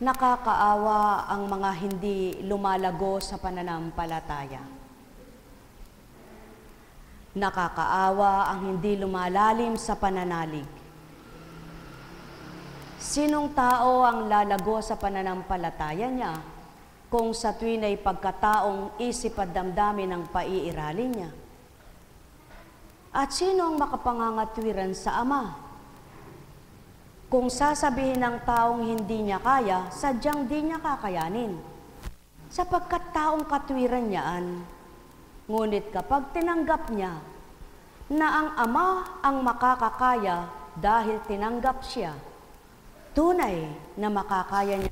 Nakakaawa ang mga hindi lumalago sa pananampalataya. Nakakaawa ang hindi lumalalim sa pananalig. Sinong tao ang lalago sa pananampalataya niya kung sa tuwin ay pagkataong isip at damdamin ang paiiralin niya? At sino ang makapangangatwiran sa Ama? Kung sasabihin ng taong hindi niya kaya, sadyang di niya kakayanin. Sapagkat taong katwiran niyaan. Ngunit kapag tinanggap niya na ang Ama ang makakakaya dahil tinanggap siya, tunay na makakaya niya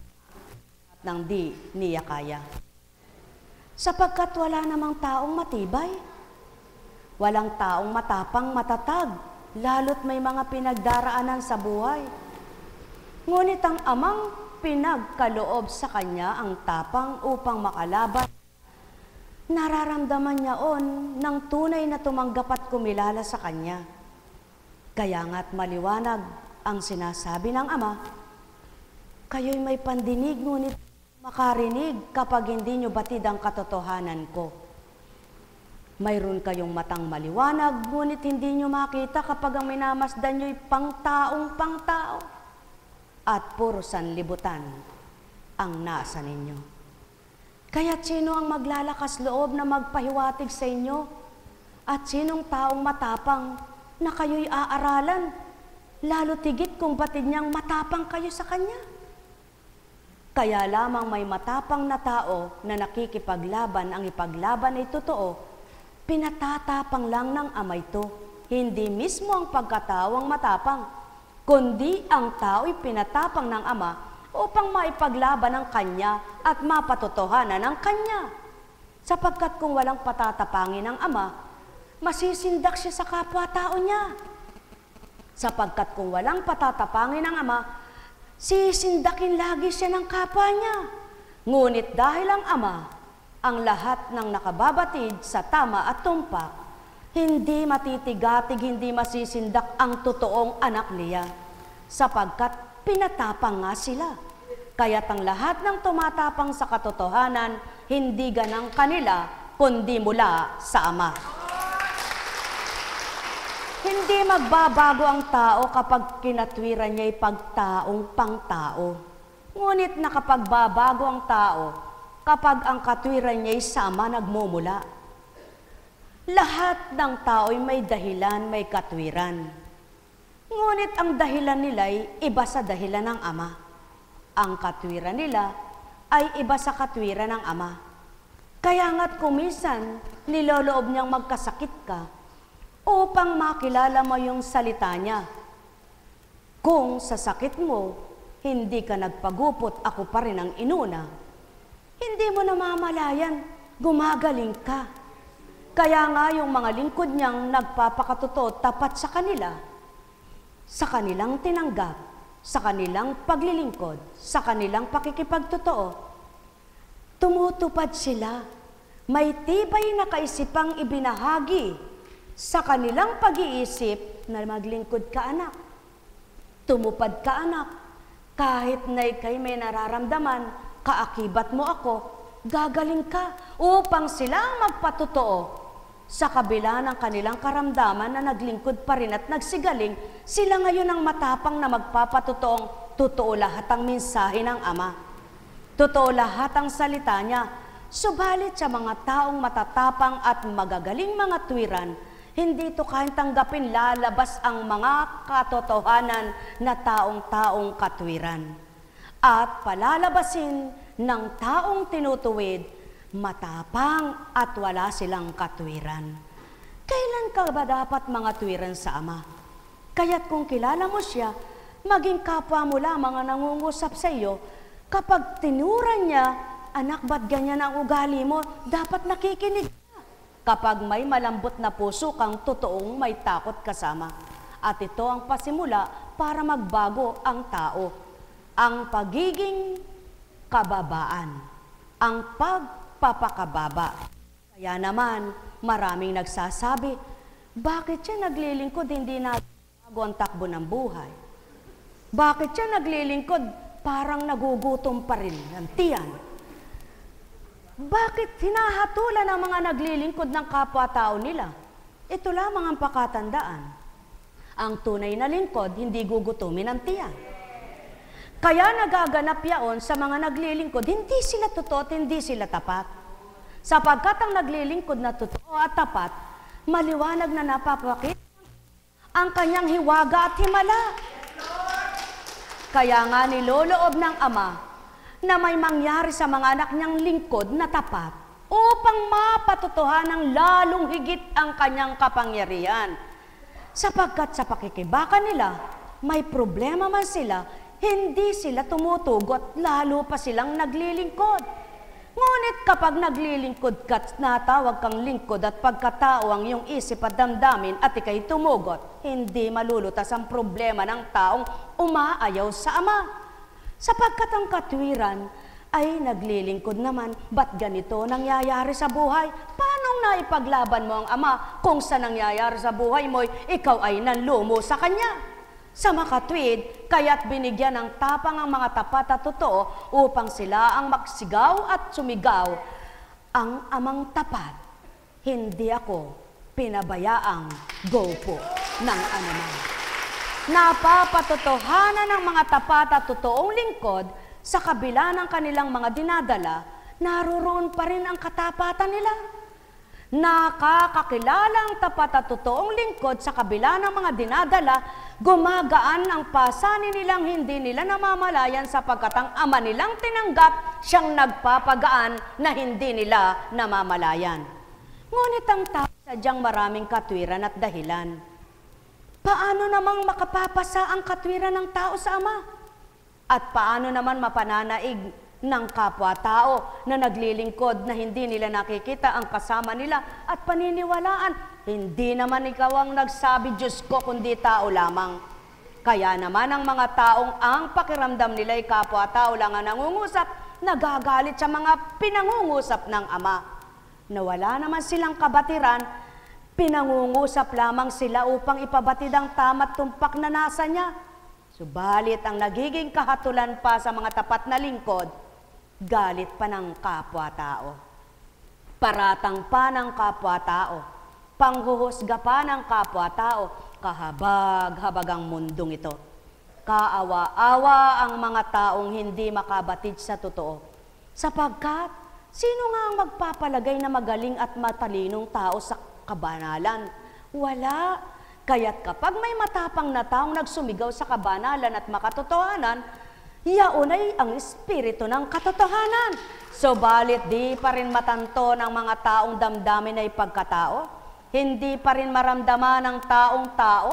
nang di niya kaya. Sapagkat wala namang taong matibay. Walang taong matapang matatag, lalo't may mga pinagdaraanan sa buhay. Ngunit ang Amang pinagkaloob sa kanya ang tapang upang makalaban. Nararamdaman niya ng tunay na tumanggap at kumilala sa kanya. Kaya nga't maliwanag ang sinasabi ng Ama, kayo'y may pandinig ngunit makarinig kapag hindi nyo batid ang katotohanan ko. Mayroon kayong matang maliwanag ngunit hindi nyo makita kapag ang minamasdan nyo'y pangtaong pangtao. At puro sanlibutan ang nasa ninyo. Kaya't sino ang maglalakas loob na magpahiwatig sa inyo? At sinong taong matapang na kayo'y aaralan? Lalo tigit kung batid niyang matapang kayo sa kanya. Kaya lamang may matapang na tao na nakikipaglaban, ang ipaglaban ay totoo, pinatatapang lang ng Ama ito, hindi mismo ang pagkatawang matapang, kundi ang tao'y pinatapang ng Ama upang maipaglaban ang Kanya at mapatotohanan ang Kanya. Sapagkat kung walang patatapangin ng Ama, masisindak siya sa kapwa-tao niya. Sapagkat kung walang patatapangin ng Ama, sisindakin lagi siya ng kapwa niya. Ngunit dahil ang Ama, ang lahat ng nakababatid sa tama at tumpak, hindi matitigatig, hindi masisindak ang totoong anak niya, sapagkat pinatapang nga sila. Kaya't ang lahat ng tumatapang sa katotohanan, hindi ganang kanila, kundi mula sa Ama. Hindi magbabago ang tao kapag kinatwiran niya'y pagtaong pangtao. Ngunit nakapagbabago ang tao kapag ang katwiran niya'y sa Ama nagmumula. Lahat ng tao'y may dahilan, may katwiran. Ngunit ang dahilan nila'y iba sa dahilan ng Ama. Ang katwiran nila ay iba sa katwiran ng Ama. Kaya nga't kumisan, niloloob niyang magkasakit ka upang makilala mo yung salita niya. Kung sa sakit mo, hindi ka nagpagupot, ako pa rin ang inuna, hindi mo namamalayan, gumagaling ka. Kaya nga yung mga lingkod niyang nagpapakatotoo tapat sa kanila, sa kanilang tinanggap, sa kanilang paglilingkod, sa kanilang pakikipagtotoo, tumutupad sila. May tibay na kaisipang ibinahagi sa kanilang pag-iisip na maglingkod ka, anak. Tumupad ka, anak. Kahit na ikay may nararamdaman, kaakibat mo ako, gagaling ka upang sila magpatotoo. Sa kabila ng kanilang karamdaman na naglingkod pa rin at nagsigaling, sila ngayon ang matapang na magpapatotoong totoo lahat ang mensahe ng Ama. Totoo lahat ang salita niya. Subalit sa mga taong matatapang at magagaling mga tuwiran, hindi ito kayang tanggapin, lalabas ang mga katotohanan na taong-taong katwiran. At palalabasin ng taong tinutuwid, matapang at wala silang katwiran. Kailan ka ba dapat mga tuwiran sa Ama? Kaya't kung kilala mo siya, maging kapwa mo lamang ang nangungusap sa iyo, kapag tinuran niya, anak, ba't ganyan ang ugali mo? Dapat nakikinig ka. Kapag may malambot na puso kang totoong may takot kasama. At ito ang pasimula para magbago ang tao. Ang pagiging kababaan. Ang pagpapakababa. Kaya naman, maraming nagsasabi, bakit siya naglilingkod hindi na bago ang takbo ng buhay? Bakit siya naglilingkod parang nagugutom pa rin ang tiyan. Bakit hinahatulan ang mga naglilingkod ng kapwa-tao nila? Ito lamang ang pakatandaan. Ang tunay na lingkod, hindi gugutumin ang tiyan. Kaya nagaganap yaon sa mga naglilingkod, hindi sila totoo at hindi sila tapat. Sapagkat ang naglilingkod na totoo at tapat, maliwanag na napapakita ang kanyang hiwaga at himala. Kaya nga niloloob ng Ama na may mangyari sa mga anak niyang lingkod na tapat upang mapatotohanan lalong higit ang kanyang kapangyarihan. Sapagkat sa pakikibaka nila, may problema man sila, hindi sila tumutugot, lalo pa silang naglilingkod. Ngunit kapag naglilingkod ka at natawag kang lingkod at pagkatao ang iyong isip at damdamin at ikay tumugot, hindi malulutas ang problema ng taong umaayaw sa Ama. Sapagkat ang katwiran ay naglilingkod naman, ba't ganito nangyayari sa buhay? Paano naipaglaban mo ang Ama kung sa nangyayari sa buhay mo, ikaw ay nanlumo sa Kanya? Sa makatwid, kaya't binigyan ng tapang ang mga tapat at totoo upang sila ang magsigaw at sumigaw. Ang Amang tapat, hindi ako pinabayaang go po ng anuman. Napapatotohanan ng mga tapat at totoong lingkod sa kabila ng kanilang mga dinadala, naroon pa rin ang katapatan nila. Nakakakilala ang tapat at totoong lingkod sa kabila ng mga dinadala, gumagaan ang pasanin nilang hindi nila namamalayan sapagkat ang Ama nilang tinanggap siyang nagpapagaan na hindi nila namamalayan. Ngunit ang tao sadyang maraming katwiran at dahilan. Paano namang makapapasa ang katwiran ng tao sa Ama? At paano naman mapananaig ng kapwa-tao na naglilingkod na hindi nila nakikita ang kasama nila at paniniwalaan? Hindi naman ikaw ang nagsabi, Diyos ko, kundi tao lamang. Kaya naman ang mga taong ang pakiramdam nila ay kapwa-tao lang ang nangungusap, nagagalit sa mga pinangungusap ng Ama. Na wala naman silang kabatiran, pinangungusap lamang sila upang ipabatid ang tama't tumpak na nasa niya. Subalit ang nagiging kahatulan pa sa mga tapat na lingkod, galit pa ng kapwa-tao, paratang pa ng kapwa-tao, panghuhusga pa ng kapwa-tao, kahabag-habag ang mundong ito. Kaawa-awa ang mga taong hindi makabatid sa totoo. Sapagkat, sino nga ang magpapalagay na magaling at matalinong tao sa kabanalan? Wala. Kaya't kapag may matapang na taong nagsumigaw sa kabanalan at makatotohanan, yaon ay ang espiritu ng katotohanan. Subalit di pa rin matanto ng mga taong damdamin ay pagkatao, hindi pa rin maramdaman ng taong tao,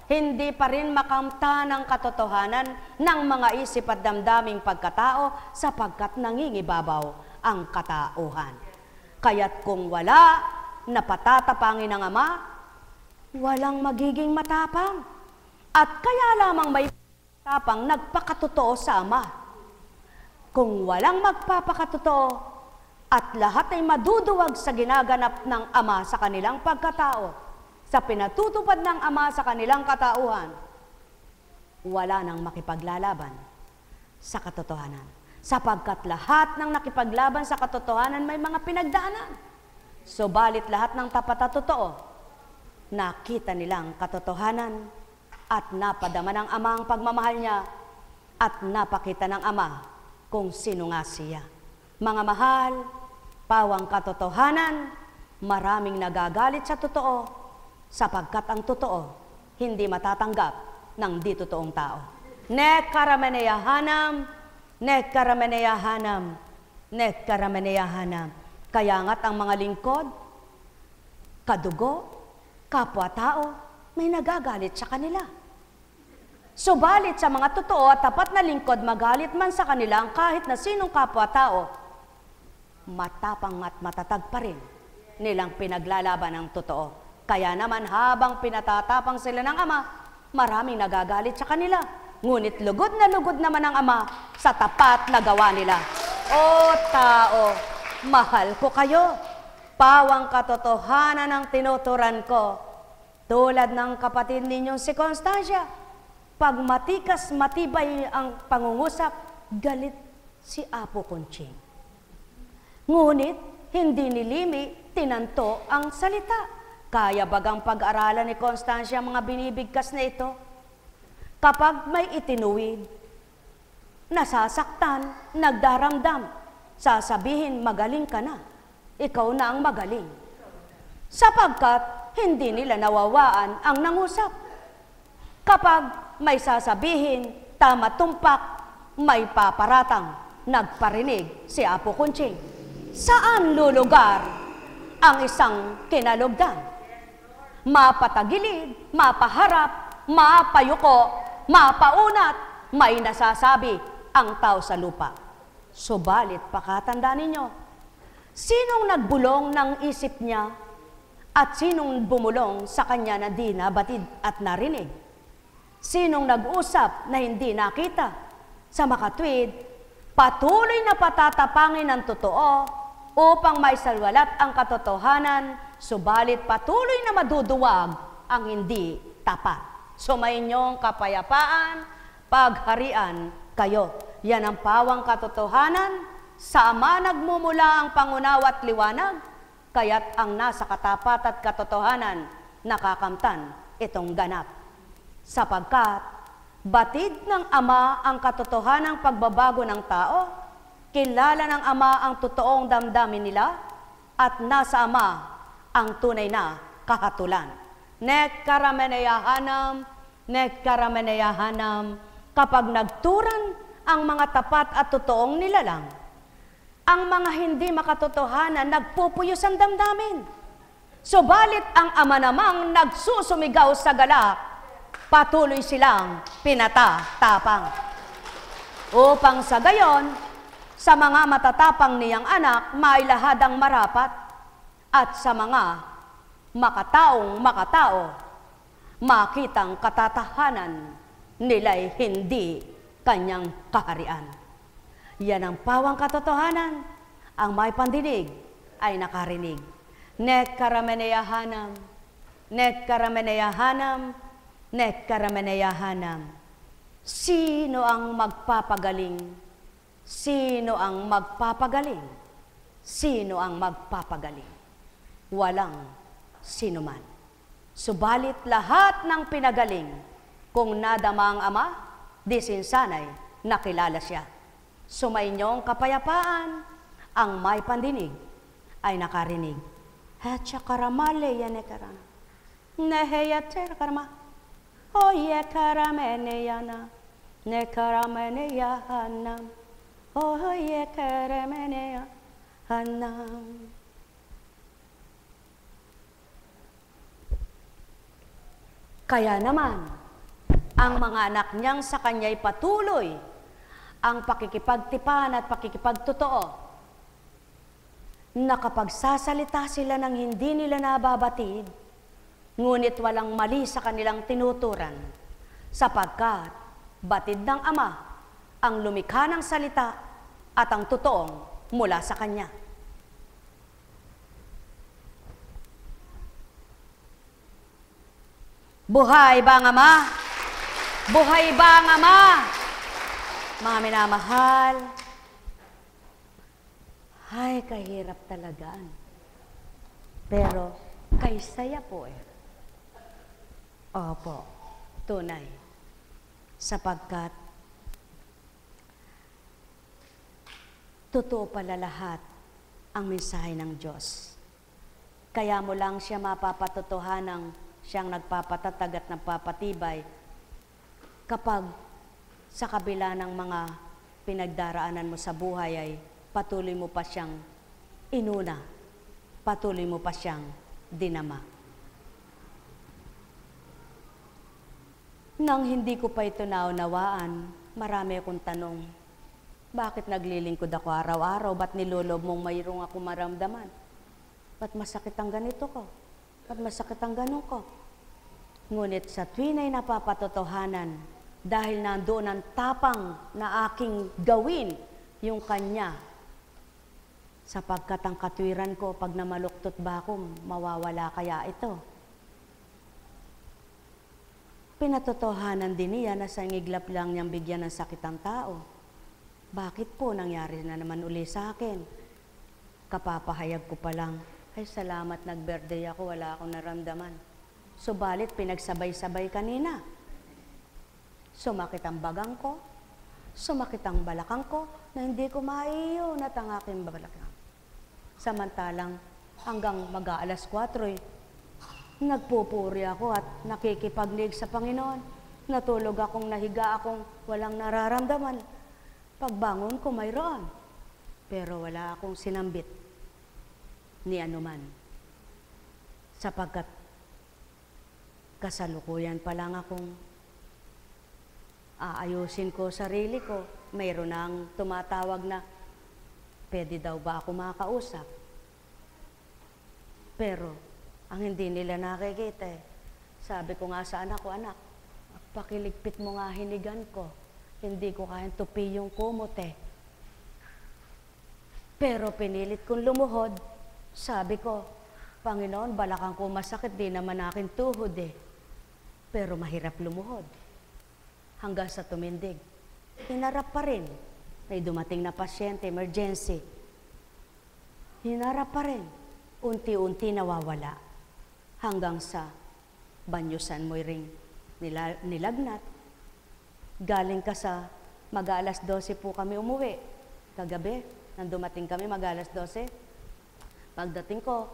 hindi pa rin makamta ng katotohanan ng mga isip at damdaming pagkatao sapagkat nangingibabaw ang katauhan. Kaya't kung wala na patatapangin ng Ama, walang magiging matapang. At kaya lamang may tapang nagpakatotoo sa Ama. Kung walang magpapakatotoo at lahat ay maduduwag sa ginaganap ng Ama sa kanilang pagkatao, sa pinatutupad ng Ama sa kanilang katauhan, wala nang makipaglalaban sa katotohanan. Sapagkat lahat ng nakipaglaban sa katotohanan may mga pinagdaanan. Subalit lahat ng tapat at totoo, nakita nilang katotohanan at napadama ng Ama ang pagmamahal niya at napakita ng Ama kung sino nga siya. Mga mahal, pawang katotohanan, maraming nagagalit sa totoo sapagkat ang totoo hindi matatanggap ng di totoong tao. Nekarameneyahanam, nekarameneyahanam, nekarameneyahanam. Kaya nga't ang mga lingkod, kadugo, kapwa-tao, may nagagalit sa kanila. Subalit sa mga totoo at tapat na lingkod, magalit man sa kanila ang kahit na sinong kapwa-tao, matapang at matatag pa rin nilang pinaglalaban ng totoo. Kaya naman habang pinatatapang sila ng Ama, maraming nagagalit sa kanila. Ngunit lugod na lugod naman ang Ama sa tapat na gawa nila. O tao, mahal ko kayo. Pawang katotohanan ang tinuturan ko. Tulad ng kapatid ninyong si Constancia, pag matikas matibay ang pangungusap, galit si Apo Conching. Ngunit hindi ni Limi tinanto ang salita. Kaya bagang pag-aralan ni Constancia ang mga binibigkas na ito? Kapag may itinuwid, nasasaktan, nagdaramdam, sasabihin magaling ka na, ikaw na ang magaling. Sapagkat hindi nila nawawaan ang nangusap. Kapag may sasabihin, tama tumpak, may paparatang, nagparinig si Apo Conching. Saan lulugar ang isang kinalugdan? Mapatagilid, mapaharap, mapayuko, mapaunat, may nasasabi ang tao sa lupa. Subalit pakatandaan ninyo, sinong nagbulong ng isip niya at sinong bumulong sa kanya na di nabatid at narinig? Sinong nag-usap na hindi nakita? Sa makatwid, patuloy na patatapangin ang totoo upang maisalwalat ang katotohanan, subalit patuloy na maduduwag ang hindi tapat. Sumainyong kapayapaan, pagharian kayo. Yan ang pawang katotohanan, sa Ama nagmumula ang pangunawa at liwanag, kaya't ang nasa katapat at katotohanan nakakamtan itong ganap. Sapagkat batid ng Ama ang katotohanang pagbabago ng tao, kilala ng Ama ang totoong damdamin nila, at nasa Ama ang tunay na kahatulan. Nekkarameneyahanam, kapag nagturan ang mga tapat at totoong nilalang, ang mga hindi makatotohanan nagpupuyos ang damdamin. Subalit ang Ama namang nagsusumigaw sa galak, patuloy silang pinatatapang. Upang sa gayon, sa mga matatapang niyang anak, mailahad ang marapat, at sa mga makataong makatao, makitang katatahanan nila'y hindi kanyang kaharian. Yan ang pawang katotohanan, ang may pandinig ay nakarinig. Nekkarameneyahanam, nekkarameneyahanam, nekkarameneyahanam. Sino ang magpapagaling? Sino ang magpapagaling? Sino ang magpapagaling? Walang sinuman. Subalit lahat ng pinagaling, kung nadama ang Ama, di sinsanay nakilala siya. Sumainyong kapayapaan, ang may pandinig ay nakarinig. Hatsa karamale yan ekarana. Neheyate karama. Oye karamene yana. Nekaramene yahanam. Oye karamene yahanam. Kaya naman, ang mga anak niyang sa kanya'y patuloy ang pakikipagtipan at pakikipagtotoo, nakapagsasalita sila ng hindi nila nababatid, ngunit walang mali sa kanilang tinuturan, sapagkat batid ng Ama ang lumikha ng salita at ang totoong mula sa Kanya. Buhay ba ang Ama? Buhay ba ang Ama? Mga minamahal, ay kahirap talaga. Pero kay saya po eh. Opo, tunay. Sapagkat totoo pala lahat ang mensahe ng Diyos. Kaya mo lang siya mapapatotohanang siyang nagpapatatag at nagpapatibay kapag sa kabila ng mga pinagdaraanan mo sa buhay ay patuloy mo pa siyang inuna, patuloy mo pa siyang dinama. Nang hindi ko pa ito naunawaan, marami akong tanong. Bakit naglilingkod ako araw-araw? Ba't nilulob mong mayroong ako maramdaman? Ba't masakit ang ganito ko? Ba't masakit ang ganun ko? Ngunit sa tuwin ay napapatotohanan, dahil nandoon ang tapang na aking gawin yung Kanya. Sapagkat ang katwiran ko, pag namaluktot ba ako, mawawala kaya ito? Pinatotohanan din niya na sa iglap lang niyang bigyan ng sakit ang tao. bakit po nangyari na naman uli sa akin? Kapapahayag ko pa lang, ay salamat nag-birthday ako, wala akong naramdaman. Subalit pinagsabay-sabay kanina. Sumakit ang bagang ko, sumakit ang balakang ko, na hindi ko maiyon at ang aking balakang. Samantalang hanggang mag-aalas 4, nagpupuri ako at nakikipagnig sa Panginoon. Natulog akong nahiga akong walang nararamdaman. Pagbangon ko mayroon, pero wala akong sinambit ni anuman. Sapagkat kasalukuyan pa lang akong aayusin ko sarili ko. Mayroon nang tumatawag na, pwede daw ba ako makausap? Pero, ang hindi nila nakikita sabi ko nga sa anak ko, anak, pakiligpit mo nga hinigan ko. Hindi ko kayang tupi yung kumot Pero pinilit kong lumuhod. Sabi ko, Panginoon, balakang ko masakit, di naman akin tuhod Pero mahirap lumuhod. Hanggang sa tumindig. Hinarap pa rin. May dumating na pasyente, emergency. Hinarap pa rin. Unti-unti nawawala. Hanggang sa banyusan mo'y ring nilagnat. Galing ka sa mag-alas 12 po kami umuwi. Kagabi, nang dumating kami mag-alas 12. Pagdating ko,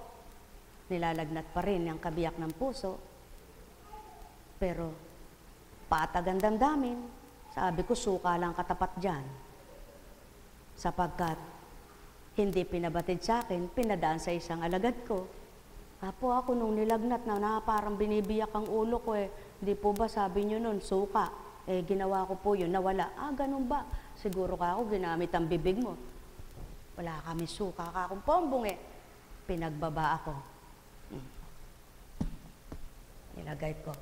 nilalagnat pa rin ang kabiyak ng puso. Pero, patag ang damdamin. Sabi ko, suka lang katapat dyan. Sapagkat, hindi pinabatid sa akin, pinadaan sa isang alagad ko. Apo ako nung nilagnat na parang binibiyak ang ulo ko Di po ba sabi nyo nun, suka? Ginawa ko po yun, nawala. Ganun ba? Siguro ka ako, ginamit ang bibig mo. Wala kami suka ka akong pombong Pinagbaba ako. Nilagay ko.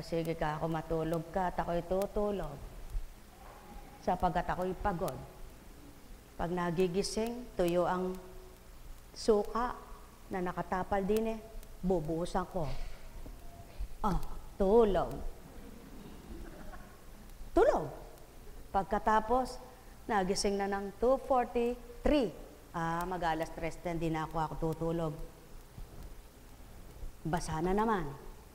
Sige ka ako, matulog ka at ako'y tutulog. Sapagkat ako'y pagod. Pag nagigising, tuyo ang suka na nakatapal din bubuhusan ko. Tulog. Tulog. Pagkatapos, nagising na ng 2:43. Mag-alas 3, hindi na ako tutulog. Basa na naman,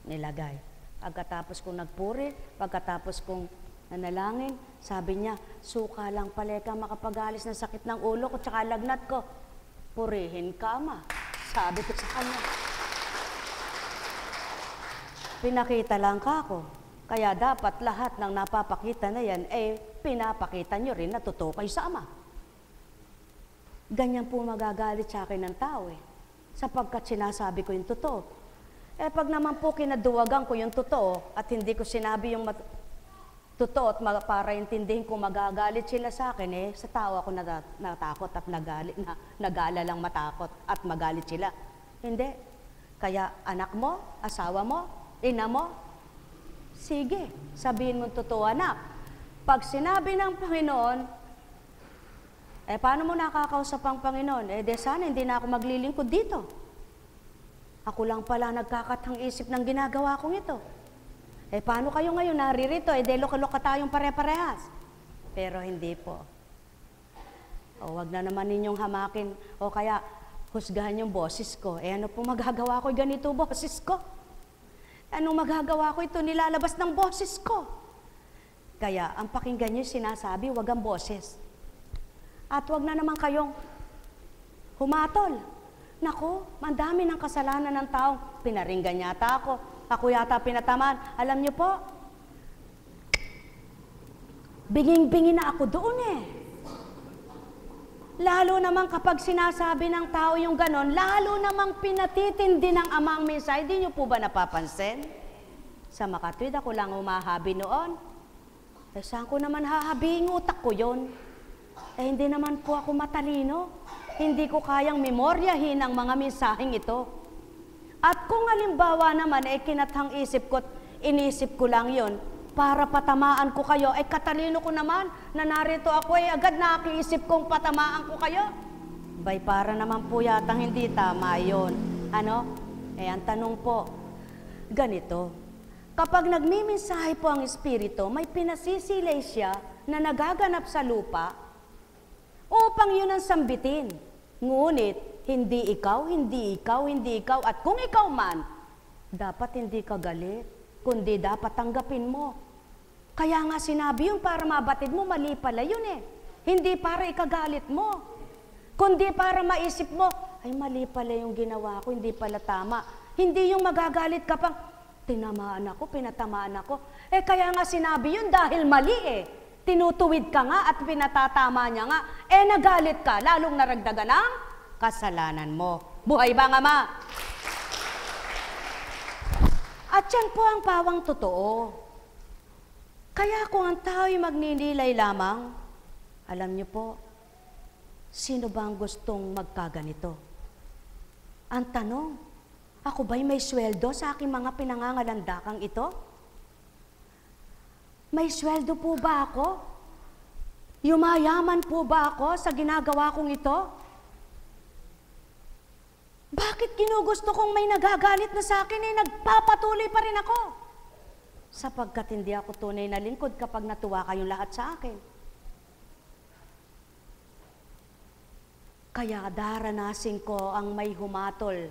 nilagay. Pagkatapos kong nagpuri, pagkatapos kong nanalangin, sabi niya, suka lang pala ka makapag-alis ng sakit ng ulo ko, tsaka lagnat ko. Purihin ka, Ama. Sabi ko sa kanya. Pinakita lang ka ako. Kaya dapat lahat ng napapakita na yan, pinapakita nyo rin na totoo kayo sa Ama. Ganyan po magagalit sa akin ng tao sapagkat sinasabi ko yung totoo. Pag naman po kinaduwagan ko yung totoo at hindi ko sinabi yung totoo at para intindihin ko magagalit sila sa akin, sa tao ako natakot at nag-aalalang matakot at magalit sila. Hindi. Kaya anak mo, asawa mo, ina mo, sige, sabihin mo totoo anak. Pag sinabi ng Panginoon, paano mo nakakausap ang Panginoon? De sana hindi na ako maglilingkod dito. Ako lang pala nagkakatang isip ng ginagawa kong ito. Paano kayo ngayon naririto? De loko-loko tayong pare-parehas. Pero hindi po. Wag na naman ninyong hamakin o kaya husgahan yung boses ko. Ano po magagawa ko ganito boses ko? Anong magagawa ko ito? Nilalabas ng boses ko. Kaya, ang pakinggan nyo sinasabi, wag ang boses. At wag na naman kayong humatol. Naku, mandami ng kasalanan ng taong pinaringgan yata ako. Ako yata pinatamaan. Alam nyo po, binging-bingi na ako doon Lalo naman kapag sinasabi ng tao yung ganon, lalo namang pinatitindi ng amang mensahe. Hindi nyo po ba napapansin? Sa Makatwid, ako lang umahabi noon. Saan ko naman hahabiing utak ko yon? Hindi naman po ako matalino. Hindi ko kayang memoryahin ang mga mensaheng ito. At kung halimbawa naman, kinatang isip ko, inisip ko lang yon, para patamaan ko kayo, katalino ko naman, na narito ako agad nakiisip kong patamaan ko kayo. Para naman po yatang hindi tama yun. Ang tanong po, ganito, kapag nagmimensahe po ang Espiritu, may pinasisilay siya na nagaganap sa lupa, upang yun ang sambitin. Ngunit, hindi ikaw, hindi ikaw, hindi ikaw, at kung ikaw man, dapat hindi ka galit, kundi dapat tanggapin mo. Kaya nga sinabi yun para mabatid mo, mali pala yun eh. Hindi para ikagalit mo, kundi para maisip mo, ay mali pala yung ginawa ko, hindi pala tama. Hindi yung magagalit ka pang, tinamaan ako, pinatamaan ako. Kaya nga sinabi yun dahil mali eh. Tinutuwid ka nga at pinatatama niya nga. Nagalit ka, lalong naragdagan ang kasalanan mo. Buhay ba nga ma? At yan po ang pawang totoo. Kaya kung ang tao'y magninilay lamang, alam niyo po, sino ba ang gustong magkaganito? Ang tanong, ako ba'y may sweldo sa aking mga pinangangalandakang ito? May sweldo po ba ako? Yumayaman po ba ako sa ginagawa kong ito? Bakit ginugusto kong may nagagalit na sa akin nagpapatuloy pa rin ako? Sapagkat hindi ako tunay na lingkod kapag natuwa kayong lahat sa akin. Kaya daranasin ko ang may humatol,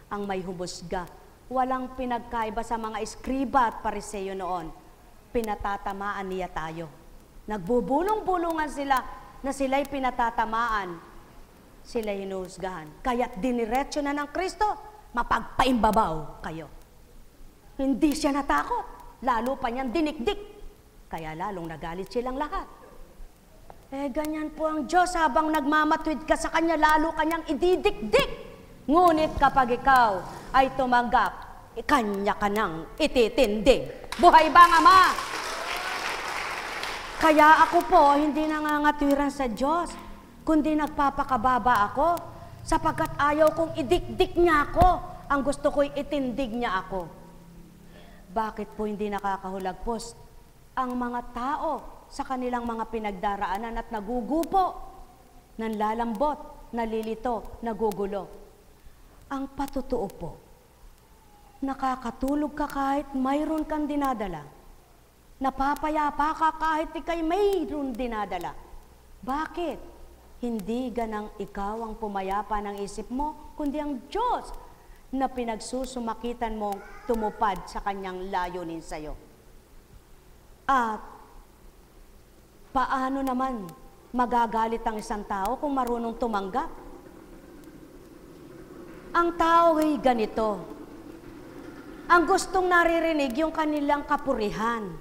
ang may humusga. Walang pinagkaiba sa mga eskriba at pariseyo noon. Pinatatamaan niya tayo. Nagbubulong-bulungan sila na sila'y pinatatamaan. Sila'y hinuhusgahan. Kaya't diniretso na ng Kristo, mapagpaimbabaw kayo. Hindi siya natakot. Lalo pa niyang dinikdik. Kaya lalong nagalit silang lahat. Ganyan po ang Diyos, habang nagmamatwid ka sa Kanya, lalo Kanyang ididikdik. Ngunit kapag ikaw ay tumanggap, Kanya ka nang ititindig. Buhay ba nga ma? Kaya ako po, hindi nangangatwiran sa Diyos, kundi nagpapakababa ako, sapagkat ayaw kong idikdik niya ako. Ang gusto ko'y itindig niya ako. Bakit po hindi nakakahulagpos ang mga tao sa kanilang mga pinagdaraanan at nagugupo, nanlalambot, nalilito, nagugulo? Ang patotoo po, nakakatulog ka kahit mayroon kang dinadala. Napapayapa ka kahit ikay mayroon dinadala. Bakit? Hindi ganang ikaw ang pumayapa ng isip mo, kundi ang Diyos na pinagsusumakitan mong tumupad sa Kanyang layunin sa'yo. At paano naman magagalit ang isang tao kung marunong tumanggap? Ang tao ay ganito. Ang gustong naririnig yung kanilang kapurihan.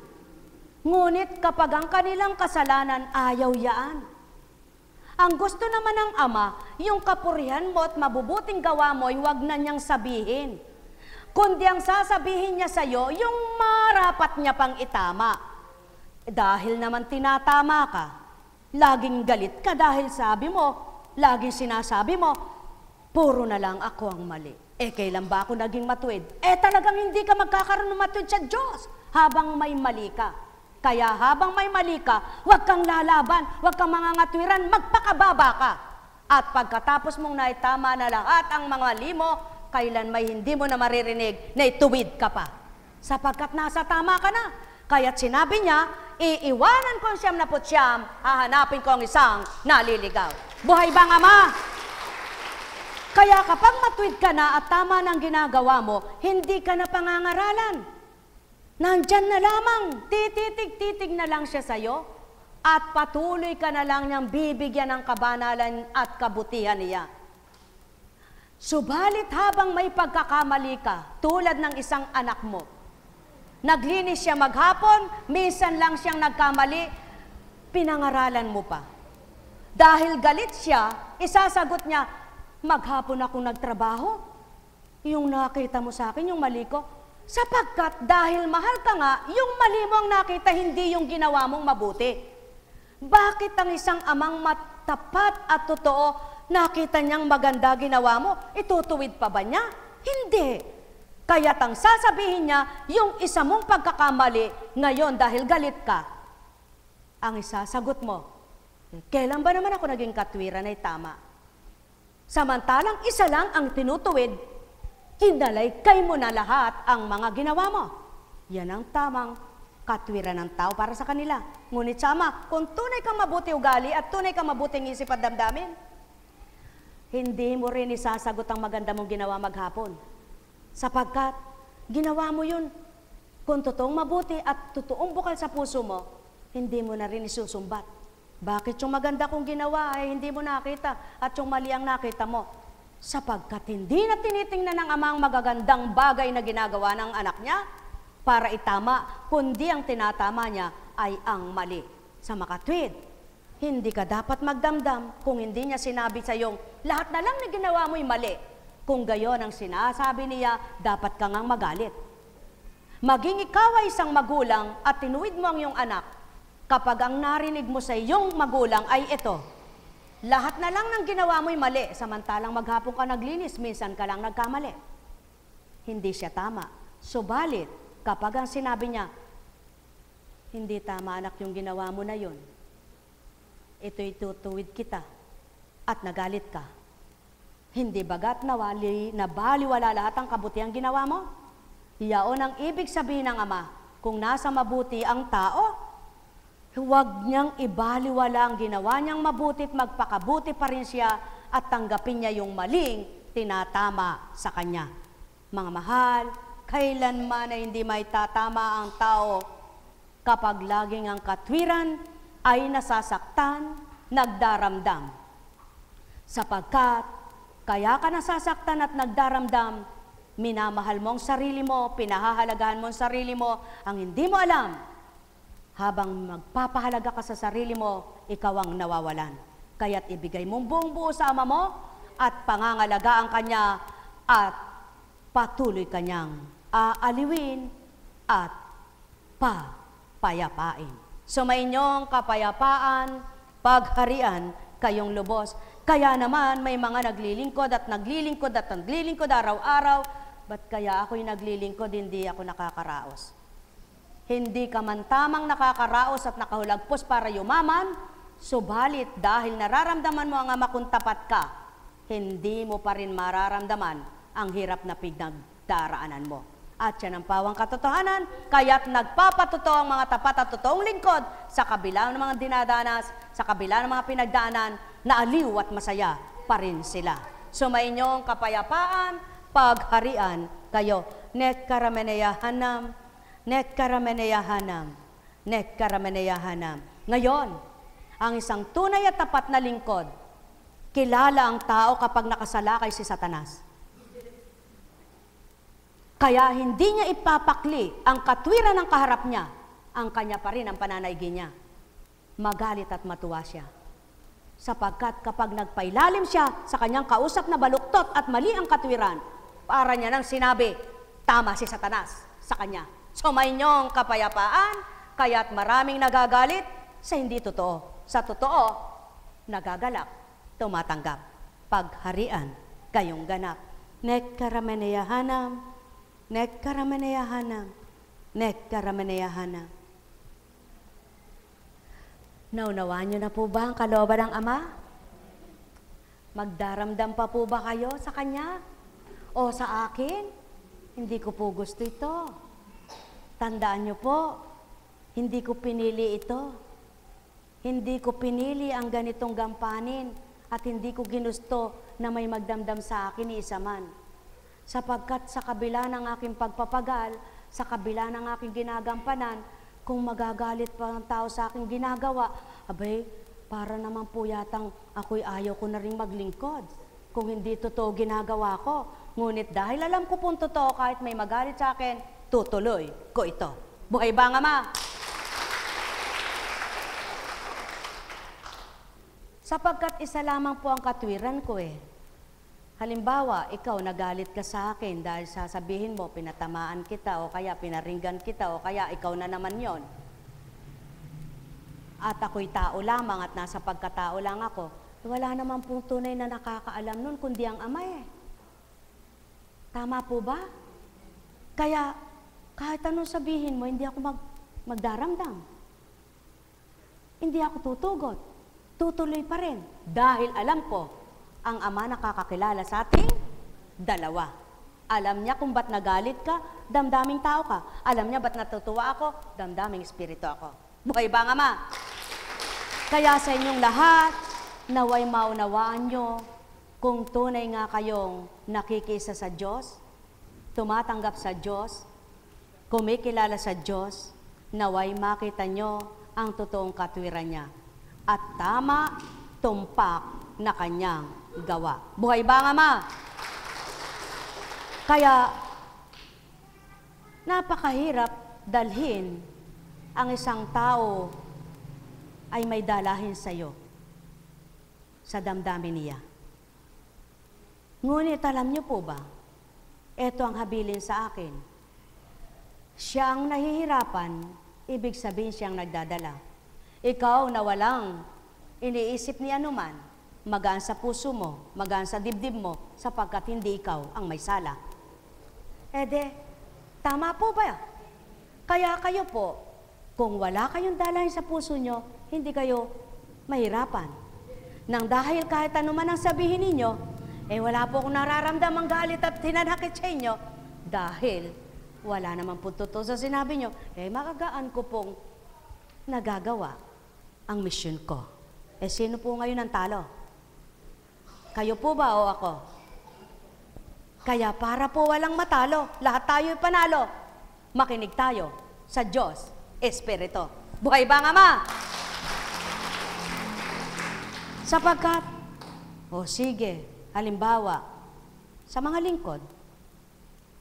Ngunit kapag ang kanilang kasalanan, ayaw yaan. Ang gusto naman ng Ama, yung kapurihan mo at mabubuting gawa mo, huwag na niyang sabihin. Kundi ang sasabihin niya sa'yo, yung marapat niya pang itama. Dahil naman tinatama ka, laging galit ka dahil sabi mo, laging sinasabi mo, puro na lang ako ang mali. Kailan ba ako naging matuwid? Talagang hindi ka magkakaroon ng matuwid sa Diyos habang may mali ka. Kaya habang may mali ka, huwag kang lalaban, huwag kang mangangatwiran, magpakababa ka. At pagkatapos mong naitama na lahat ang mga mali mo, kailan may hindi mo na maririnig na ituwid ka pa. Sapagkat nasa tama ka na. Kaya't sinabi niya, iiwanan ko ang 99, hahanapin ko ang isang naliligaw. Buhay ba nga ma? Kaya kapag matuwid ka na at tama ng ginagawa mo, hindi ka na pangangaralan. Nandyan na lamang, tititig-titig na lang siya sa'yo at patuloy ka na lang niyang bibigyan ng kabanalan at kabutihan niya. Subalit habang may pagkakamali ka, tulad ng isang anak mo, naglinis siya maghapon, minsan lang siyang nagkamali, pinangaralan mo pa. Dahil galit siya, isasagot niya, maghapon ako nagtrabaho. Yung nakita mo sa akin, yung mali ko, sapagkat dahil mahal ka nga, yung mali mo ang nakita, hindi yung ginawa mong mabuti. Bakit ang isang amang matapat at totoo, nakita niyang maganda ginawa mo, itutuwid pa ba niya? Hindi. Kaya't ang sasabihin niya, yung isa mong pagkakamali, ngayon dahil galit ka, ang isasagot mo, kailan ba naman ako naging katwiran ay tama? Samantalang isa lang ang tinutuwid, kinalaykay mo na lahat ang mga ginawa mo. Yan ang tamang katwiran ng tao para sa kanila. Ngunit sa Ama, kung tunay kang mabuti ugali at tunay kang mabuting isip at damdamin, hindi mo rin isasagot ang maganda mong ginawa maghapon. Sapagkat ginawa mo yun. Kung totoong mabuti at totoong bukal sa puso mo, hindi mo na rin isusumbat. Bakit yung maganda kong ginawa ay hindi mo nakita at yung mali ang nakita mo? Sapagkat hindi na tinitingnan ng Ama ang magagandang bagay na ginagawa ng anak niya para itama, kundi ang tinatama niya ay ang mali. Sa makatwid, hindi ka dapat magdamdam kung hindi niya sinabi sa iyong lahat na lang na ginawa mo'y mali. Kung gayon ang sinasabi niya, dapat ka ngang magalit. Maging ikaw ay isang magulang at tinuwid mo ang iyong anak, kapag ang narinig mo sa iyong magulang ay ito, lahat na lang ng ginawa mo'y mali, samantalang maghapon ka naglinis, minsan ka lang nagkamali. Hindi siya tama. Subalit, kapag ang sinabi niya, hindi tama anak yung ginawa mo na yun, ito'y tutuwid kita at nagalit ka. Hindi bagat nabaliwala lahat ang kabutiang ginawa mo? Yaon ang ibig sabihin ng Ama, kung nasa mabuti ang tao, huwag niyang ibaliwala ang ginawa niyang mabuti at magpakabuti pa rin siya at tanggapin niya yung maling tinatama sa kanya. Mga mahal, kailanman ay hindi may tatama ang tao kapag laging ang katwiran ay nasasaktan, nagdaramdam. Sapagkat kaya ka nasasaktan at nagdaramdam, minamahal mo ang sarili mo, pinahahalagahan mo ang sarili mo, ang hindi mo alam, habang magpapahalaga ka sa sarili mo, ikaw ang nawawalan. Kaya't ibigay mong buong buo sa Ama mo at pangangalagaan kanya at patuloy kanyang aaliwin at papayapain. Sumainyong kapayapaan, pagharian, kayong lubos. Kaya naman may mga naglilingkod at naglilingkod at naglilingkod araw-araw. Ba't kaya ako'y naglilingkod, hindi ako nakakaraos? Hindi ka man tamang nakakaraos at nakahulagpos para yumaman, subalit dahil nararamdaman mo ang Ama kung tapat ka, hindi mo pa rin mararamdaman ang hirap na pinagdaraanan mo. At yan ang pawang katotohanan, kaya't nagpapatotoo ang mga tapat at totoong lingkod sa kabila ng mga dinadanas, sa kabila ng mga pinagdaanan, na aliw at masaya pa rin sila. Sumainyong kapayapaan, pagharian kayo. Nek karameneyahanam, nek karameneyahanam, nek karameneyahanam. Ngayon, ang isang tunay at tapat na lingkod, kilala ang tao kapag nakasalakay si Satanas. Kaya hindi niya ipapakli ang katwiran ng kaharap niya, ang kanya pa rin ang pananaigi niya. Magalit at matuwa siya. Sapagkat kapag nagpailalim siya sa kanyang kausap na baluktot at mali ang katwiran, para niya nang sinabi, tama si Satanas sa kanya. Sumainyong kapayapaan, kaya't maraming nagagalit sa hindi totoo. Sa totoo, nagagalak, tumatanggap. Pagharian, kayong ganap. Nek karameneyahanam, nek karameneyahanam, nek karameneyahanam. Naunawaan niyo na po ba ang kalooban ng Ama? Magdaramdam pa po ba kayo sa Kanya? O sa akin? Hindi ko po gusto ito. Tandaan niyo po, hindi ko pinili ito. Hindi ko pinili ang ganitong gampanin at hindi ko ginusto na may magdamdam sa akin ni isa man. Sapagkat sa kabila ng aking pagpapagal, sa kabila ng aking ginagampanan, kung magagalit pa ang tao sa aking ginagawa, abay, para naman po yatang ako'y ayaw ko na rin maglingkod. Kung hindi totoo ginagawa ko, ngunit dahil alam ko pong totoo, kahit may magalit sa akin, tutuloy ko ito. Buhay ba ang Ama? Sapagkat isa lamang po ang katwiran ko eh. Halimbawa, ikaw nagalit ka sa akin dahil sasabihin mo, pinatamaan kita o kaya pinaringgan kita o kaya ikaw na naman yon. At ako'y tao lamang at nasa pagkatao lang ako. Wala naman pong tunay na nakakaalam nun kundi ang Ama eh. Tama po ba? Kaya kahit anong sabihin mo, hindi ako magdaramdam. Hindi ako tutugot. Tutuloy pa rin dahil alam ko ang Ama nakakakilala sa ating dalawa. Alam niya kung ba't nagalit ka, damdaming tao ka. Alam niya ba't natutuwa ako, damdaming espiritu ako. Buhay ba nga, Ama? Kaya sa inyong lahat, naway maunawaan nyo kung tunay nga kayong nakikisa sa Diyos, tumatanggap sa Diyos, kumikilala sa Diyos, naway makita nyo ang totoong katwiran niya at tama, tumpak na kanyang gawa. Buhay ba nga, Ma? Kaya, napakahirap dalhin ang isang tao ay may dalahin sa iyo sa damdamin niya. Ngunit alam niyo po ba, ito ang habilin sa akin. Siya ang nahihirapan, ibig sabihin siyang nagdadala. Ikaw na walang iniisip ni anuman, magaan sa puso mo, magaan sa dibdib mo, sapagkat hindi ikaw ang may sala. Tama po ba? Kaya kayo po, kung wala kayong dalahin sa puso nyo, hindi kayo mahirapan. Nang dahil kahit anuman ang sabihin ninyo, wala po akong nararamdamang galit at hinanakit sa inyo, dahil wala naman po totoo sa sinabi nyo, makagaan ko pong nagagawa ang mission ko. Sino po ngayon ang talo? Kayo po ba o ako? Kaya para po walang matalo, lahat tayo'y panalo. Makinig tayo sa Diyos, Espiritu. Buhay ba nga, Ma? Sapagkat, sige, halimbawa, sa mga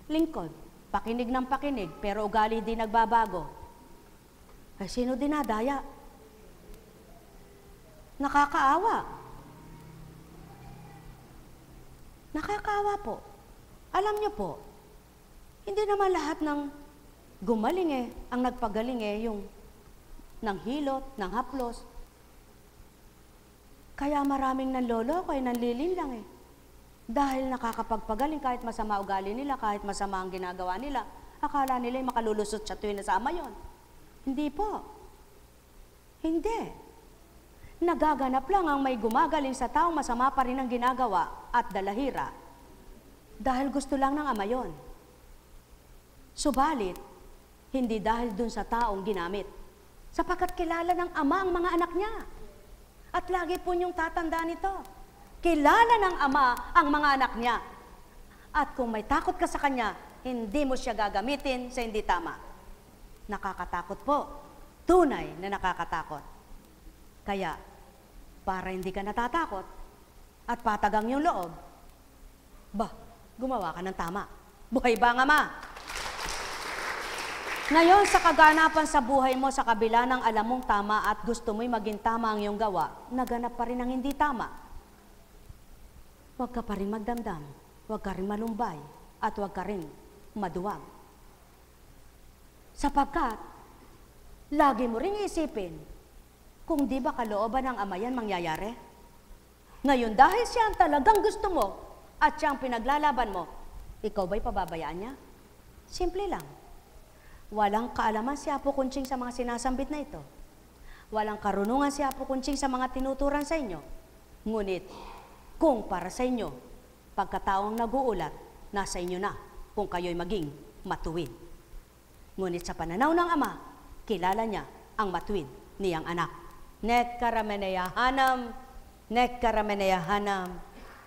lingkod, pakinig ng pakinig, pero ugali di nagbabago. Sino dinadaya? Nakakaawa. Nakakaawa po. Alam niyo po, hindi naman lahat ng gumaling ang nagpagaling yung ng hilot, ng haplos. Kaya maraming nanloloko nanlilin lang Dahil nakakapagpagaling kahit masama ugali nila, kahit masama ang ginagawa nila, akala nila makalulusot sa tuwing nasama yon. Hindi po. Hindi. Nagaganap lang ang may gumagaling sa taong masama pa rin ang ginagawa at dalahira. Dahil gusto lang ng Ama yon. Subalit, hindi dahil dun sa taong ginamit. Sapagkat kilala ng Ama ang mga anak niya. At lagi po niyong tatandaan ito. Kilala ng Ama ang mga anak niya. At kung may takot ka sa Kanya, hindi mo siya gagamitin sa hindi tama. Nakakatakot po. Tunay na nakakatakot. Kaya, para hindi ka natatakot at patagang yung loob, gumawa ka ng tama. Buhay ba nga, Ma? Ngayon, sa kaganapan sa buhay mo, sa kabila ng alam mong tama at gusto mo'y maging tama ang iyong gawa, naganap pa rin ang hindi tama. Huwag ka pa rin magdamdam, huwag ka rin malumbay, at huwag ka rin maduwag. Sapagkat, lagi mo rin isipin, kung di ba kalooban ng Ama yan mangyayari? Ngayon, dahil siya ang talagang gusto mo, at siya ang pinaglalaban mo, ikaw ba'y pababayaan niya? Simple lang. Walang kaalaman si Apo Kunching sa mga sinasambit na ito. Walang karunungan si Apo Kunching sa mga tinuturan sa inyo. Ngunit, kung para sa inyo, pagkataong nag-uulat, nasa inyo na kung kayo'y maging matuwid. Ngunit sa pananaw ng Ama, kilala niya ang matuwid niyang anak. Nek karameneyahanam, nek karameneyahanam,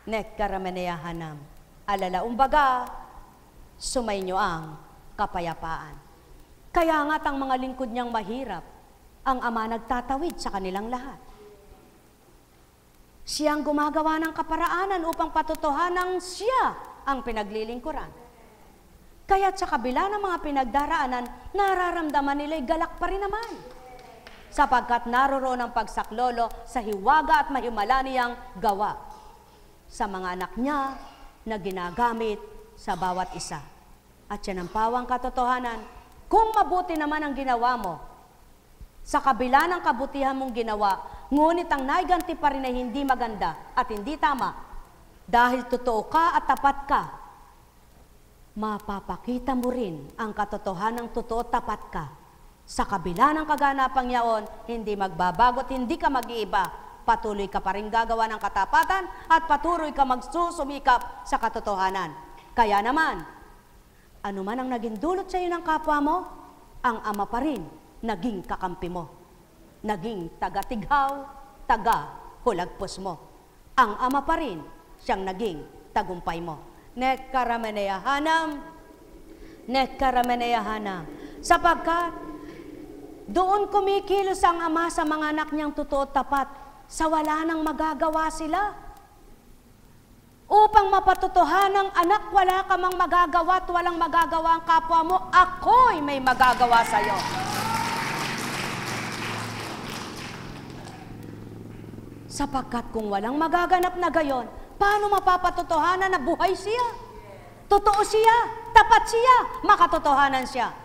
nek karameneyahanam. Alalaumbaga, sumainyo ang kapayapaan. Kaya nga't ang mga lingkod niyang mahirap, ang Ama nagtatawid sa kanilang lahat. Siyang gumagawa ng kaparaanan upang patotohanang siya ang pinaglilingkuran. Kaya't sa kabila ng mga pinagdaraanan, nararamdaman nila'y galak pa rin naman. Sapagkat naroroon ang pagsaklolo sa hiwaga at mahimala niyang gawa sa mga anak niya na ginagamit sa bawat isa. At yan ang pawang katotohanan, kung mabuti naman ang ginawa mo, sa kabila ng kabutihan mong ginawa, ngunit ang naiganti pa rin ay hindi maganda at hindi tama, dahil totoo ka at tapat ka, mapapakita mo rin ang katotohanan ng totoo tapat ka. Sa kabila ng kaganapang yaon, hindi magbabago at hindi ka mag-iiba. Patuloy ka pa rin gagawa ng katapatan at patuloy ka magsusumikap sa katotohanan. Kaya naman, ano man ang naging dulot sa iyo ng kapwa mo, ang Ama pa rin naging kakampi mo. Naging taga-tighaw, taga-hulagpos mo. Ang Ama pa rin siyang naging tagumpay mo. Nekkarameneyahanam. Sapagkat doon kumikilos ang Ama sa mga anak niyang totoo tapat sa wala nang magagawa sila. Upang mapatotohanan ng anak, wala ka mang magagawa at walang magagawa ang kapwa mo, ako'y may magagawa sa iyo. Sapagkat kung walang magaganap na gayon, paano mapapatotohanan na buhay siya? Totoo siya, tapat siya, makatotohanan siya.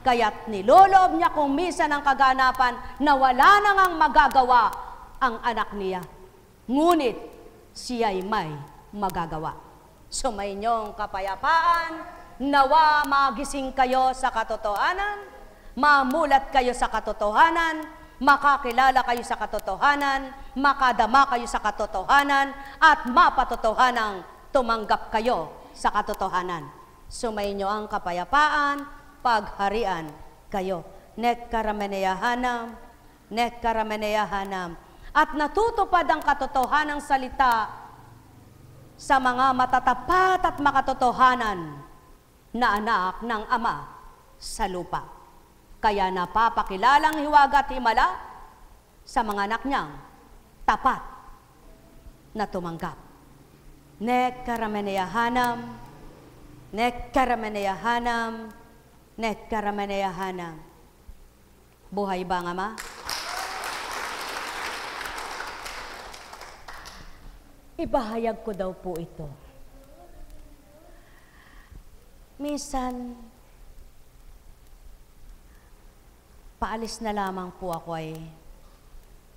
Kaya't niloloob niya kung minsan ang kaganapan na wala na ngang magagawa ang anak niya. Ngunit siya'y may magagawa. Sumayinyong kapayapaan, nawa magising kayo sa katotohanan, mamulat kayo sa katotohanan, makakilala kayo sa katotohanan, makadama kayo sa katotohanan, at mapatotohanang tumanggap kayo sa katotohanan. Sumainyo ang kapayapaan, pagharian kayo. Nekkarameneyahanam, nekkarameneyahanam. At natutupad ang katotohanang salita sa mga matatapat at makatotohanan na anak ng Ama sa lupa. Kaya napapakilalang hiwaga at himala sa mga anak niyang tapat na tumanggap. Nekkarameneyahanam, nekkarameneyahanam, nekkarameneyahanam. Buhay ba ang Ama? Ibahayag ko daw po ito. Minsan, paalis na lamang po ako ay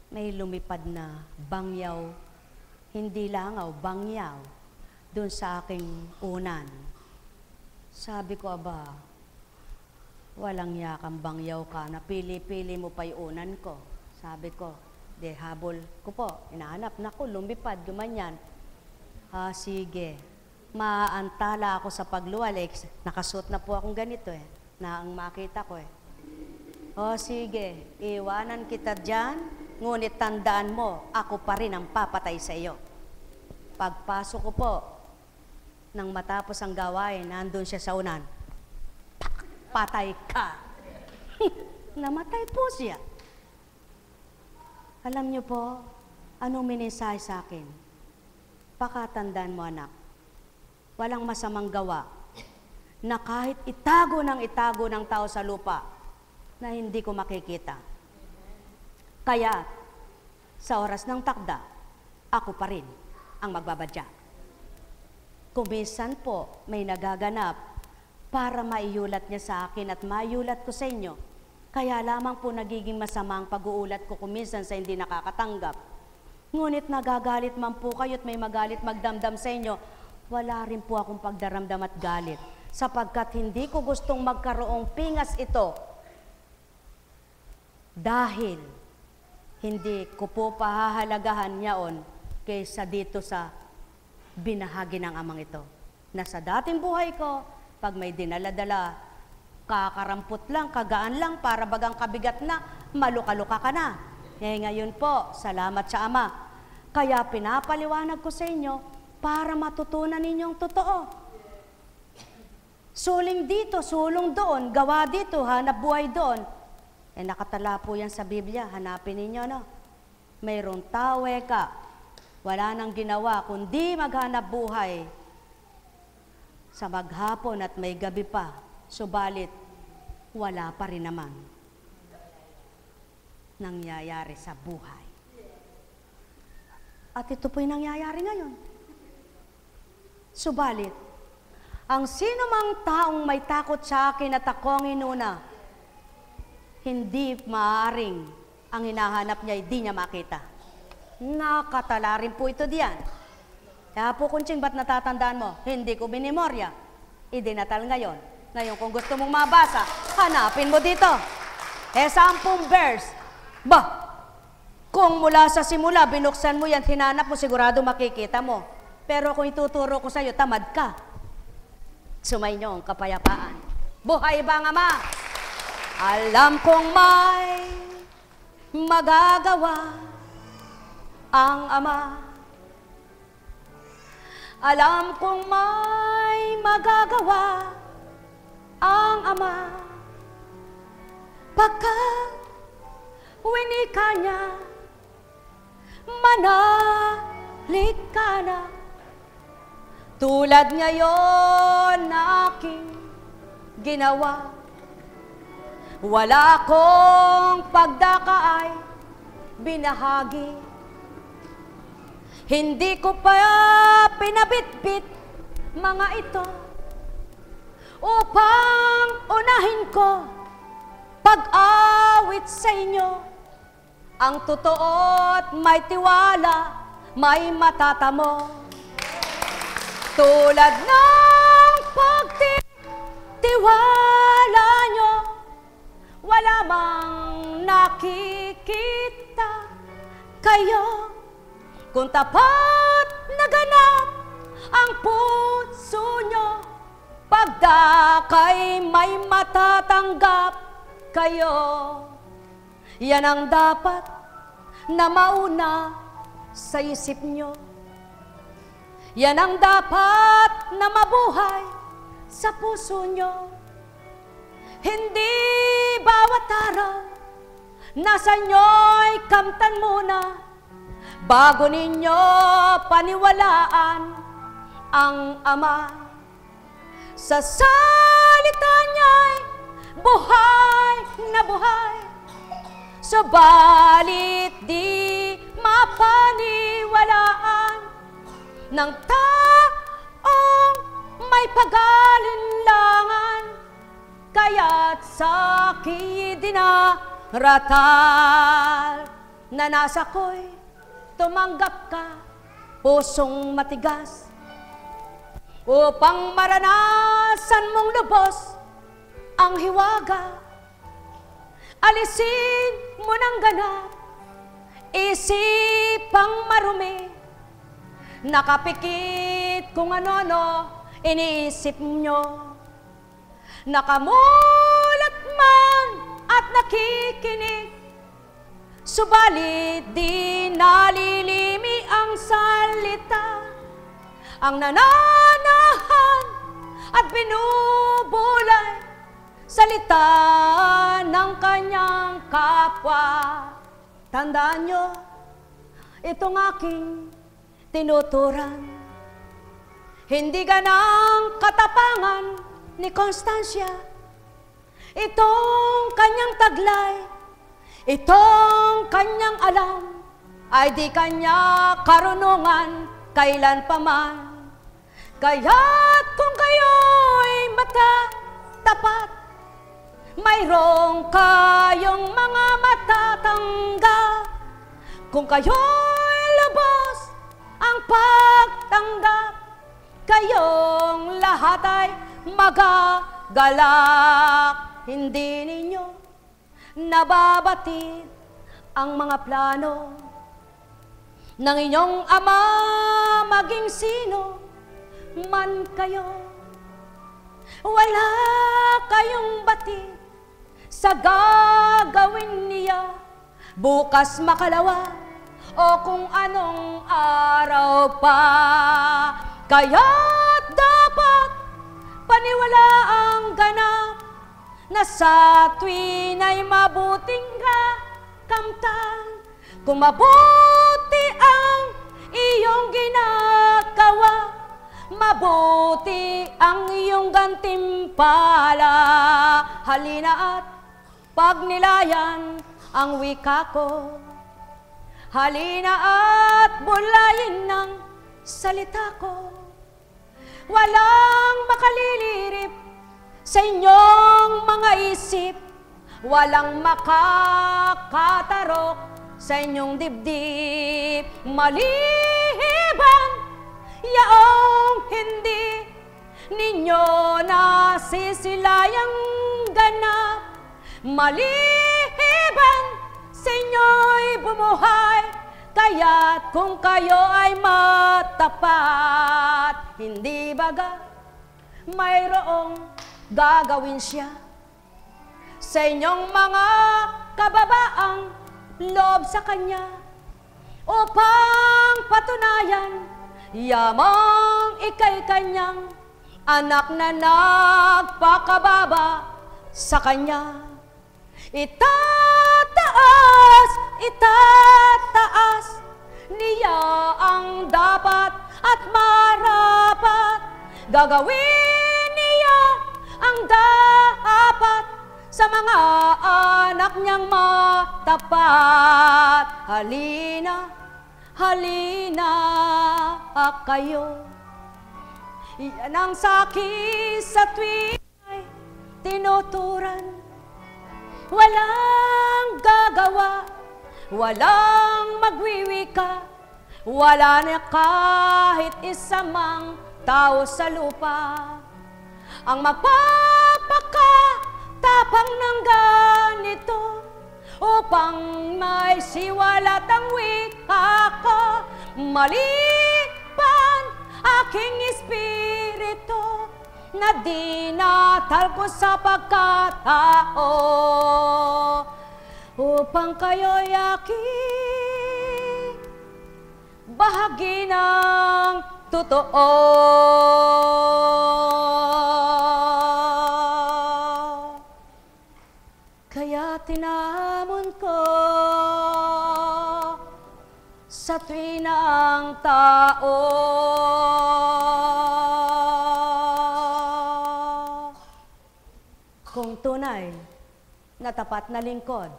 may lumipad na bangyaw, hindi langaw, bangyaw, doon sa aking unan. Sabi ko, aba, walang yakang bangyaw ka, napili-pili mo pa yung unan ko. Sabi ko, de habol ko po, inahanap, naku, lumipad, gumanyan. Sige, maantala ako sa pagluwalik, nakasuot na po akong ganito na ang makita ko sige, iwanan kita dyan, ngunit tandaan mo, ako pa rin ang papatay sa iyo. Pagpasok ko po, nang matapos ang gawain, nandun siya sa unan, patay ka. Namatay po siya. Alam niyo po, anong minisahe sa akin? Pakatandaan mo, anak, walang masamang gawa na kahit itago ng tao sa lupa na hindi ko makikita. Kaya, sa oras ng takda, ako pa rin ang magbabadya. Kuminsan po may nagaganap para maiulat niya sa akin at maiulat ko sa inyo. Kaya lamang po nagiging masama ang pag-uulat ko kuminsan sa hindi nakakatanggap. Ngunit nagagalit man po kayo at may magalit magdamdam sa inyo, wala rin po akong pagdaramdam at galit. Sapagkat hindi ko gustong magkaroong pingas ito. Dahil hindi ko po pahahalagahan yaon kaysa dito sa binahagi ng Amang ito. Na sa dating buhay ko, pag may dinala-dala, kakarampot lang, kagaan lang, para bagang kabigat na, maluka-luka ka na. Ngayon po, salamat sa Ama. Kaya pinapaliwanag ko sa inyo para matutunan ninyong totoo. Suling dito, sulong doon, gawa dito, hanap buhay doon. Nakatala po yan sa Biblia, hanapin ninyo, no? Mayroong tawe ka, wala nang ginawa, kundi maghanap buhay sa maghapon at may gabi pa. Subalit, wala pa rin naman nangyayari sa buhay. At ito po'y nangyayari ngayon. Subalit, ang sino mang taong may takot sa akin at ako ang inuna, hindi maaaring ang hinahanap niya, hindi niya makita. Nakatala rin po ito diyan. Kaya po, Kunching, ba't natatandaan mo? Hindi ko binimorya. Idinatal ngayon. Ngayon, kung gusto mong mabasa, hanapin mo dito. 10 verse. Kung mula sa simula, binuksan mo yan, hinanap mo, sigurado makikita mo. Pero kung ituturo ko sa'yo, tamad ka. Sumainyong kapayapaan. Buhay bang Ama? Alam kong may magagawa ang Ama. Alam kong may magagawa ang Ama. Pagkat winika niya, manalig ka na. Tulad ngayon na aking ginawa. Wala akong pagdakaay binahagi. Hindi ko pa pinabitbit mga ito upang unahin ko pag-awit sa inyo. Ang totoo't may tiwala, may matatamo. Tulad ng pagtitiwala nyo, wala mang nakikita kayo. Kung tapat na ganap ang puso nyo, pagdakay may matatanggap kayo. Yan ang dapat na mauna sa isip nyo. Yan ang dapat na mabuhay sa puso nyo. Hindi bawat araw nasa nyo'y kamtan muna bago ninyo paniwalaan ang Ama. Sa salita niya'y buhay na buhay, subalit di mapaniwalaan ng taong may pag-alinlangan, kaya't sa'ki dinaratal na nasa ko'y tumanggap ka, pusong matigas, upang maranasan mong lubos ang hiwaga. Alisin mo ng ganap isipang marumi, nakapikit kung ano-ano iniisip nyo. Nakamulat man at nakikinig, subalit di nalilimi ang salita. Ang nananahan at binubulay salita ng kanyang kapwa. Tandaan nyo, itong aking tinuturan, hindi ganang katapangan ni Constancia. Itong kanyang taglay, itong kanyang alam, ay di kanya karunungan kailan paman. Kaya't kung kayo'y matatapat, mayroong kayong mga matatanggap. Kung kayo'y lubos ang pagtanggap, kayong lahat ay magagalak. Hindi ninyo nababatid ang mga plano ng inyong Ama, maging sino man kayo. Wala kayong batid sa gagawin niya bukas, makalawa, o kung anong araw pa. Kaya't dapat paniwalaang ganap na sa tuwin ay mabuting kamtan. Kung mabuti ang iyong ginagawa, mabuti ang iyong gantimpala. Halina at pagnilayan ang wika ko. Halina at bulayin ng salita ko. Walang makalilirip sa inyong mga isip, walang makakatarok sa inyong dibdib. Maliban yaong hindi ninyo nasisilayang ganap, maliban sa inyo'y bumuhay, kaya't kung kayo ay matapat, hindi baga mayroong gagawin siya sa inyong mga kababaang loob sa kanya upang patunayan yamang ika'y kanyang anak na nagpakababa sa kanya. Itataas niya ang dapat at marapat. Gagawin niya ang dapat sa mga anak niyang matapat. Halina, halina kayo. Iyan ang sakit sa tuwing ay tinuturan. Walang gagawa, walang magwiwika, wala na kahit isa mang tao sa lupa ang magpapakatapang ng ganito upang may siwalat ang wika ko. Malipan aking espiritu na dinatal ko sa pagkatao upang kayo'y aking bahagi ng totoo. Kaya tinamon ko sa tuwinang tao. Kung tunay na tapat na lingkod,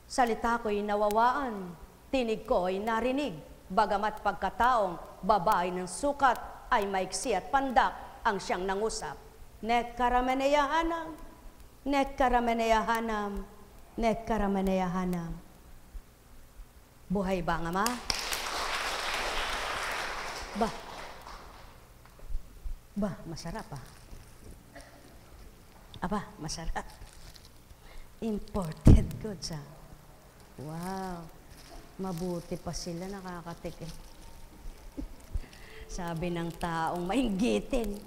salita ko'y nawawaan, tinig ko'y narinig, bagamat pagkataong babae ng sukat ay maiksi at pandak ang siyang nangusap. Nekkarameneyahanam, nekkarameneyahanam, nekkarameneyahanam. Buhay ba nga ma? Masarap ah. Aba, masarap. Imported goods ah. Wow. Mabuti pa sila nakakatikim. Sabi ng taong mainggitin.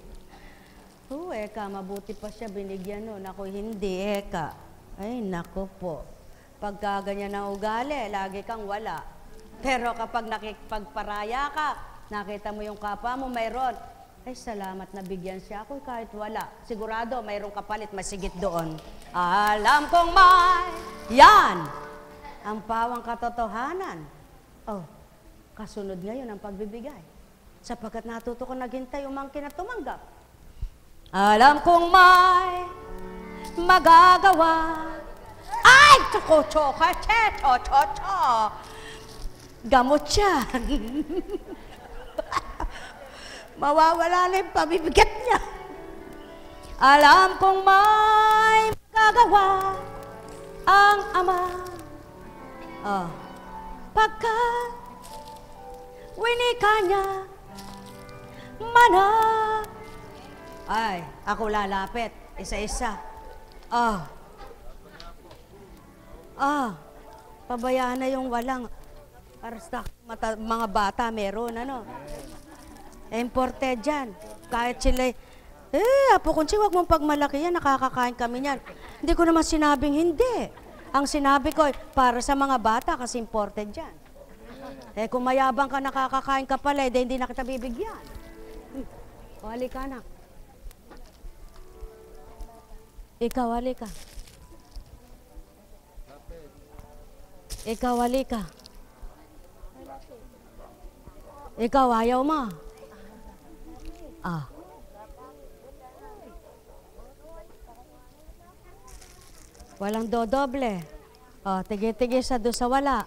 Eka, mabuti pa siya binigyan nun. Ako hindi, eka. Ay, nako po. Pagka ganyan na ugali, lagi kang wala. Pero kapag nakipagparaya ka, nakita mo yung kapwa mo, mayroon. Ay, salamat na bigyan siya ako kahit wala. Sigurado, mayroong kapalit, masigit doon. Alam kong may, yan, ang pawang katotohanan. Oh, kasunod ngayon ang pagbibigay. Sapagkat natuto ko naghintay umangkin at tumanggap. Alam kong may magagawa. Ay, tsoko-tsoko, cho-cho-cho. Gamot yan. Mawawala na yung pabibigat niya. Alam kong may magagawa ang Ama. Pagka winika niya, mana. Ay, ako lalapit. Isa-isa. Pabayaan na yung walang. Para sa mga bata meron, ano? Imported dyan. Kahit sila, Apo Kunsi, huwag mong pagmalaki yan, nakakakain kami yan. Hindi ko naman sinabing hindi. Ang sinabi ko, para sa mga bata, kasi imported dyan. Kung mayabang ka, nakakakain ka pala, hindi na kita bibigyan. Halika anak. Ikaw, halika. Ikaw, halika. Ikaw, ayaw mo. Walang dodoble. Tige-tige sa do sa wala.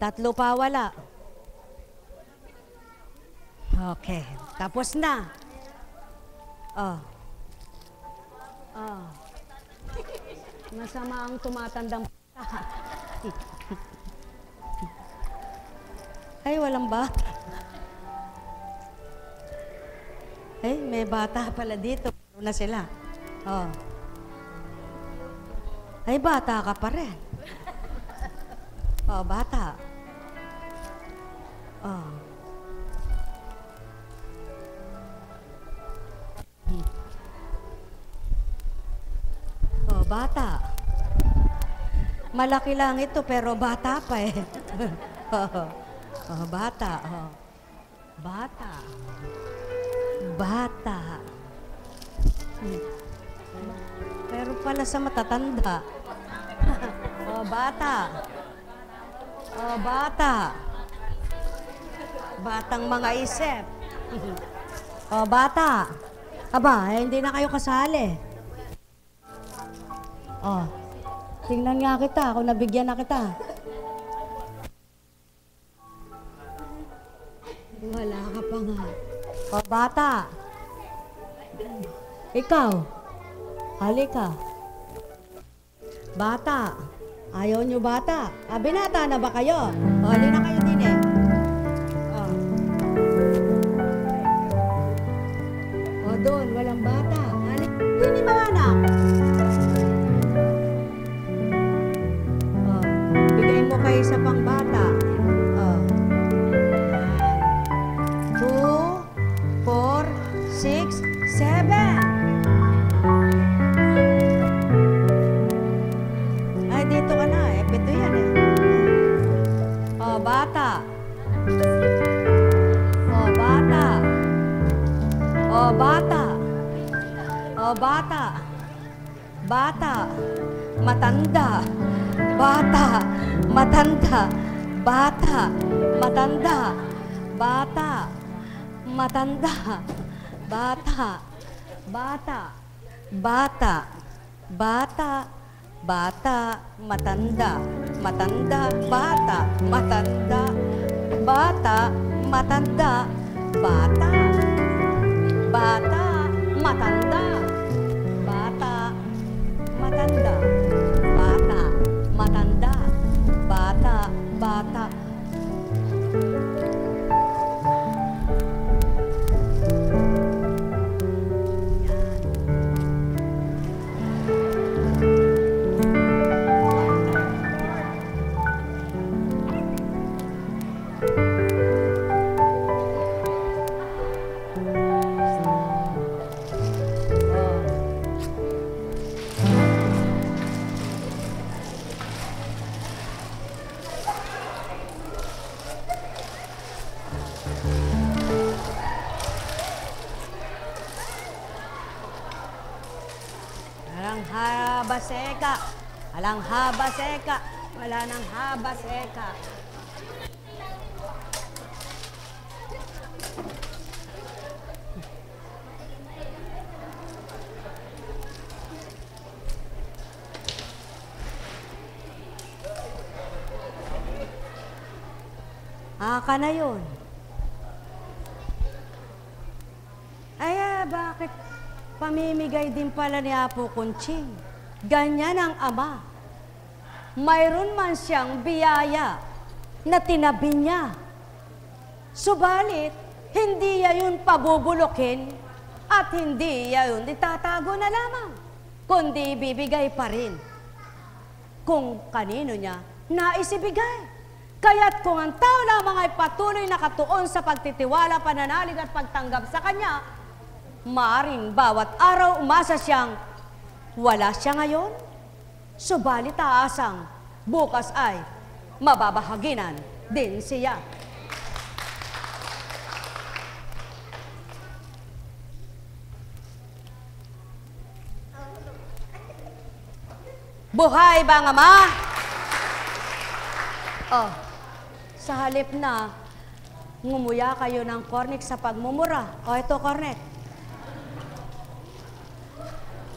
3 pa wala. Okay. Tapos na. Masama ang tumatandang Ay, walang bata. Ay, may bata pala dito. Ano na sila? Ay, bata ka pa rin. Bata. bata. Malaki lang ito pero bata pa eh. Bata. Bata. Bata. Pero pala sa matatanda. Bata. Bata. Batang mga isip. Bata. Aba, hindi na kayo kasali. Tingnan nga kita kung nabigyan na kita. Wala ka pa nga. Bata. Ikaw. Halika. Bata. Ayaw nyo bata. Binata na ba kayo? Hali na kayo din eh. Doon, walang bata. Hindi mga anak. Bigay mo kayo sa pangbata. 2, 4, 6, 7. Ay, dito ka na. Pito yan eh. Bata. Bata. Bata. Bata. Bata. Matanda. Bata. Matanda. Bata. Matanda. Bata. Matanda. Bata. Bata. Bata. Bata. Bata. Matanda. Matanda. Bata. Matanda. Bata. Matanda. Bata. Bata, matanda. Bata, matanda. Bata, matanda. Bata, bata. Haba seka. Walang haba seka. Wala nang haba seka. Aka na yun. Ay, bakit pamimigay din pala ni Apo Kunching? Ganyan ang ama. Mayroon man siyang biyaya na tinabi niya. Subalit, hindi niya yun pabubulukin at hindi niya yun itatago na lamang, kundi bibigay pa rin kung kanino niya naisibigay. Kaya't kung ang tao lamang ay patuloy nakatuon sa pagtitiwala, pananalig at pagtanggap sa kanya, maaring bawat araw umasa siyang wala siya ngayon, subalit aasang bukas ay mababahaginan din siya. Buhay bang ama? Sa halip na ngumuya kayo ng kornik sa pagmumura. Ito kornek.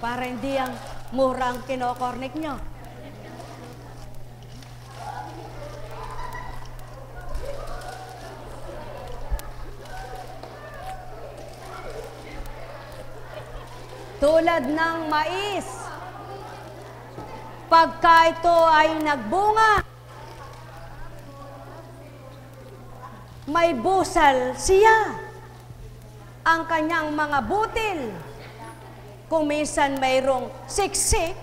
Para hindi ang murang kinokornik nyo. Tulad ng mais, pagka ito ay nagbunga, may busal siya. Ang kanyang mga butil, kung minsan mayroong siksik,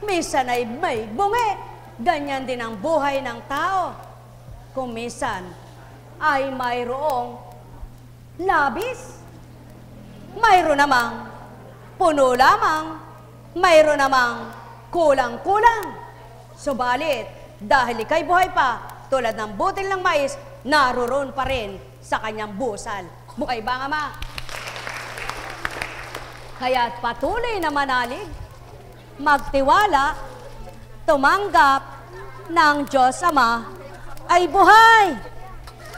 minsan ay may bungi. Ganyan din ang buhay ng tao. Kung minsan ay mayroong labis, mayroon namang puno lamang, mayroon namang kulang-kulang. Subalit, dahil ika'y buhay pa, tulad ng butil ng mais, naroon pa rin sa kanyang busal. Buhay ba nga, Ama? Kaya't patuloy na manalig, magtiwala, tumanggap ng Diyos Ama ay buhay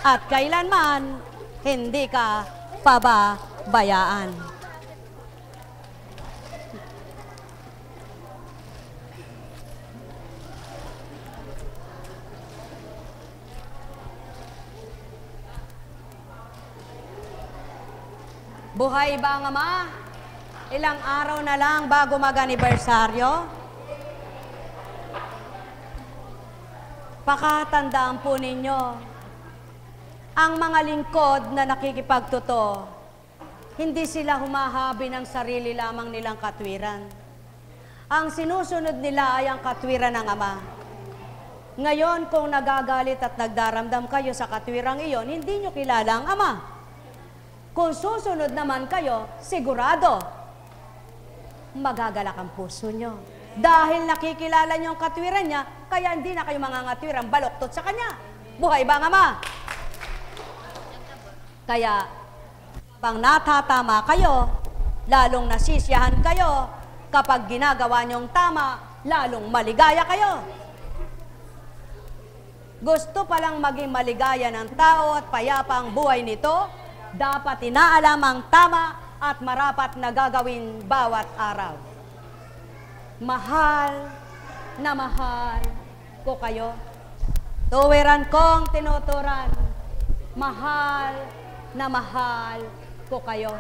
at kailanman hindi ka pababayaan. Buhay ba ang Ama? Ilang araw na lang bago mag-anibersaryo? Pakatandaan po ninyo, ang mga lingkod na nakikipagtotoo, hindi sila humahabi ng sarili lamang nilang katwiran. Ang sinusunod nila ay ang katwiran ng Ama. Ngayon, kung nagagalit at nagdaramdam kayo sa katwirang iyon, hindi nyo kilala ang Ama. Kung susunod naman kayo, sigurado, magagalak ang puso nyo. Dahil nakikilala nyo ang katwiran niya, kaya hindi na kayo mangangatwirang baloktot sa kanya. Buhay ba ang Ama? Kaya, pang natatama kayo, lalong nasisiyahan kayo, kapag ginagawa nyong tama, lalong maligaya kayo. Gusto palang maging maligaya ng tao at payapa ang buhay nito, dapat inaalam ang tama at marapat na gagawin bawat araw. Mahal na mahal ko kayo. Tuwiran kong tinuturan. Mahal na mahal ko kayo.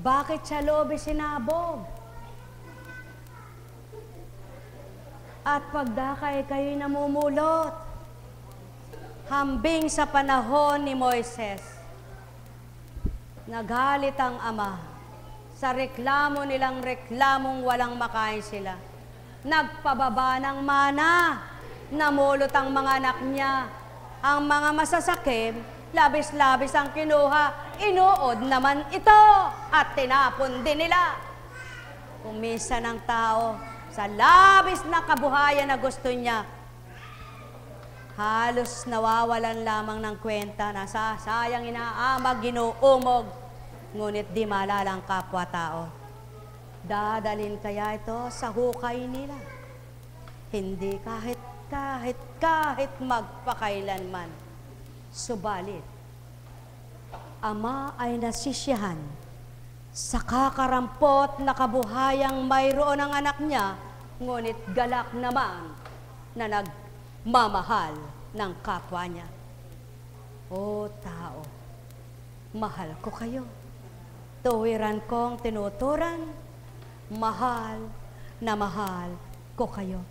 Bakit sa loob sinabog? At pagdakay kayo'y namumulot. Hambing sa panahon ni Moises, nagalit ang Ama sa reklamo nilang reklamong walang makain sila. Nagpababa ng mana, namulot ang mga anak niya. Ang mga masasakim, labis-labis ang kinuha, inuod naman ito at tinapon din nila. Kung minsan ang tao, sa labis na kabuhayan na gusto niya, halos nawawalan lamang ng kwenta na sayang inaamag, ginuumog, ngunit di malalang kapwa-tao. Dadalin kaya ito sa hukay nila? Hindi kahit magpakailanman. Subalit, Ama ay nasisiyahan sa kakarampot na kabuhayang mayroon ang anak niya, ngunit galak naman na nagmamahal ng kapwa niya. O tao, mahal ko kayo. Tuwiran kong tinuturan, mahal na mahal ko kayo.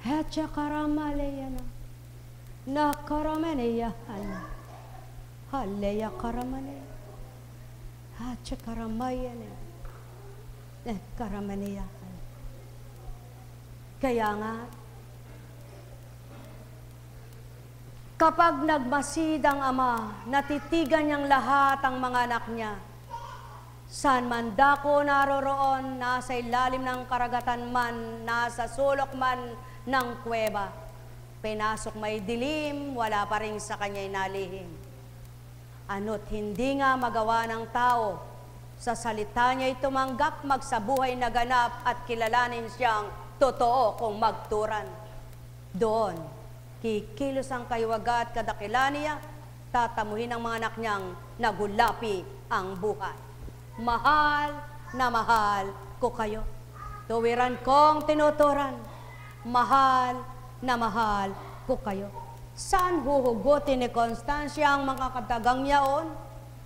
Hetya karamaleya na karamaniyahan. Haleya karamane. Hacha karamayane. Karamaniyahan. Kaya nga, kapag nagmasid ang Ama, natitigan niyang lahat ang mga anak niya. Saan man dako naroroon, nasa ilalim ng karagatan man, nasa sulok man ng kuweba. Pinasok may dilim, wala pa rin sa kanya'y nalihim. Ano't hindi nga magawa ng tao, sa salita niya'y tumanggap, magsabuhay na ganap at kilalanin siyang totoo kung magturan. Doon, kikilos ang kaywaga at kadakilan niya, tatamuhin ang mga anak niyang nagulapi ang buhay. Mahal na mahal ko kayo. Tuwiran kong tinuturan. Mahal na mahal ko kayo. Saan huhugutin ni Constancia ang mga katagang yaon?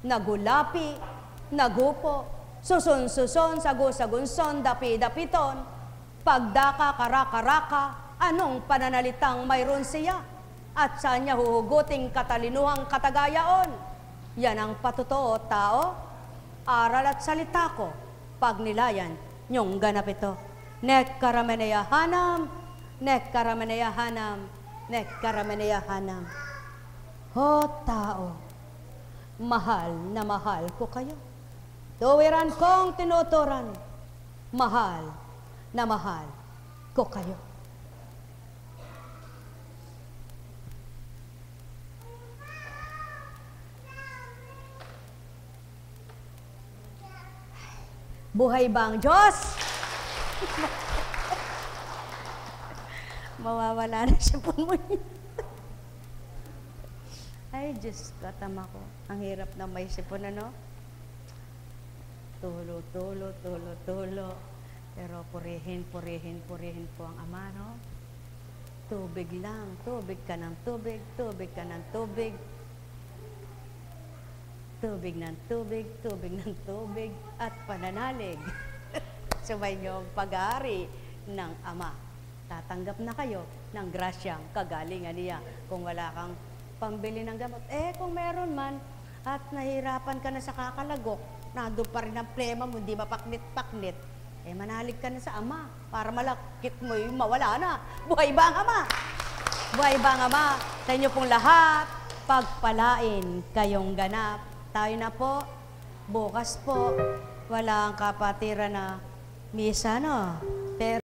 Nagulapi, nagupo, Susun-suson, sagu-sagunson, dapi-dapiton, pagdaka, karaka-raka, anong pananalitang mayroon siya? At saan niya huhuguting katalinuhang katagayaon? Yan ang patotoo, tao, aral at salita ko, pagnilayan, nyong ganap ito. Nek karameneyahanam, nek karameneyahanam, nek karameneyahanam. Ho, tao, mahal na mahal ko kayo. Tuwiran kong tinuturan, mahal na mahal ko kayo. Buhay ba ang Diyos? Mawawala na siya po mo. Ay, Diyos ko, tama ko. Ang hirap na may sipon, ano? Tulo, tulo, tulo, tulo. Pero purihin, purihin, purihin po ang Ama, no? Tubig lang, tubig ka ng tubig, tubig ka ng tubig. Tubig ng tubig, tubig ng tubig, at pananalig. Sabay niyo ang pag-aari ng Ama. Tatanggap na kayo ng grasyang kagalingan niya. Kung wala kang pambili ng gamot, kung meron man, at nahirapan ka na sa kakalagok, nandun pa rin ang plema mo, hindi mapaknit-paknit, manalig ka na sa Ama para malakit mo yung mawala na. Buhay ba ang Ama? Buhay ba ang Ama? Sa inyo pong lahat, pagpalain kayong ganap. Tayo na po, bukas po, wala ang kapatiran na misa, no? Pero